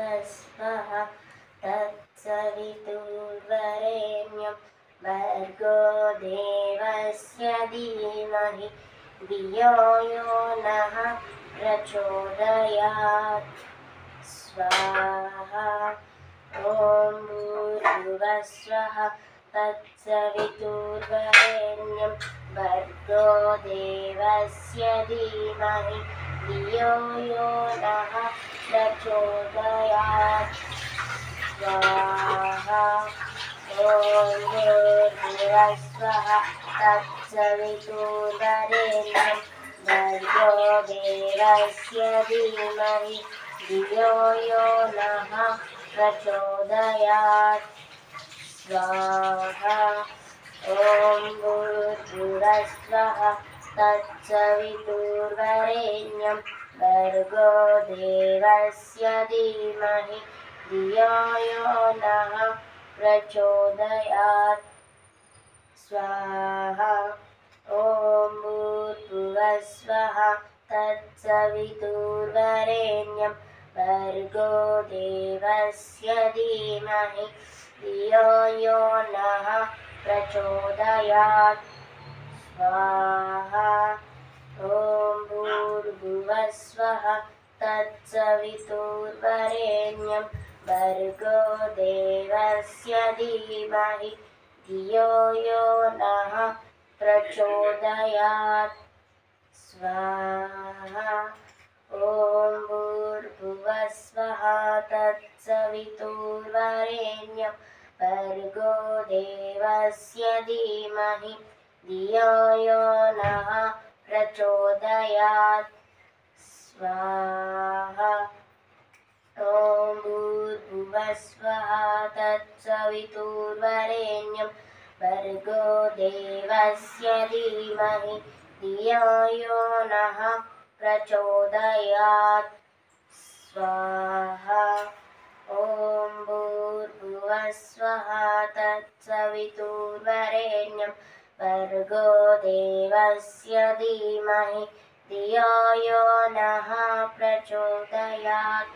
भूर्भुवस्वः तत्सवितुर्वरेण्यं भर्गो देवस्य धीमहि धियो यो नः प्रचोदयात् स्वाहा। ॐ भूर्भुवस्वः तत्सवितुर्वरेण्यं भर्गो देवस्य धीमहि धियो यो नः प्रचोदयात् स्वाहा। ॐ भूर्भुवस्वः तत्सवितुर्वरेण्यं भर्गो देवस्य धीमहि धियो यो नः प्रचोदयात् स्वाहा। ॐ भूर्भुवस्वः तत्सवितुर्वरेण्यं भर्गो देवस्य धीमहि धियो यो नः प्रचोदयात् स्वाहा। ॐ भूर्भुवस्वः तत्सवितुर्वरेण्यं भर्गो देवस्य धीमहि धियो यो नः प्रचोदयात् स्वाहा। ॐ भूर्भुवस्वः तत्सवितुर्वरेण्यं भर्गो देवस्य धीमहि धियो यो नः प्रचोदयात् स्वाहा। ॐ भूर्भुवस्वः तत्सवितुर्वरेण्यं भर्गो देवस्य धीमहि धियो यो नः प्रचोदयात् स्वाहा। ॐ भूर्भुवस्वः तत्सवितुर्वरेण्यं भर्गो देवस्य धीमहि धियो यो नः प्रचोदयात् स्वाहा। ॐ भूर्भुवस्वः तत्सवितुर्वरेण्यं भर्गो देवस्य धीमहि धियो यो नः प्रचोदयात्